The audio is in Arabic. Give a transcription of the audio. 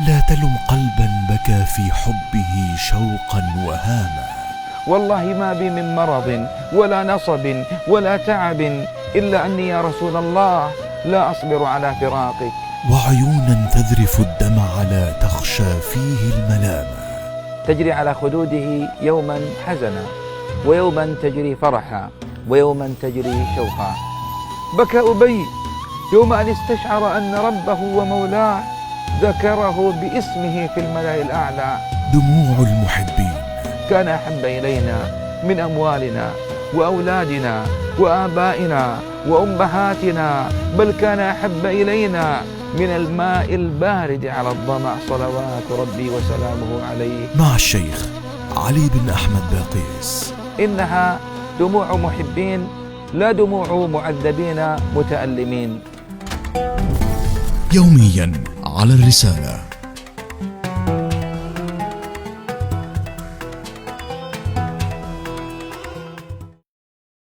لا تلم قلبا بكى في حبه شوقا وهاما. والله ما بي من مرض ولا نصب ولا تعب إلا أني يا رسول الله لا أصبر على فراقك. وعيونا تذرف الدمع لا تخشى فيه الملامة، تجري على خدوده يوما حزنا، ويوما تجري فرحا، ويوما تجري شوقا. بكى أبي يوم أن استشعر أن ربه ومولاه ذكره باسمه في الملأ الأعلى. دموع المحبين كان أحب إلينا من أموالنا وأولادنا وآبائنا وأمهاتنا، بل كان أحب إلينا من الماء البارد على الظمأ، صلوات ربي وسلامه عليه. مع الشيخ علي بن أحمد باقيس. إنها دموع محبين لا دموع معذبين متألمين. يوميا على الرسالة.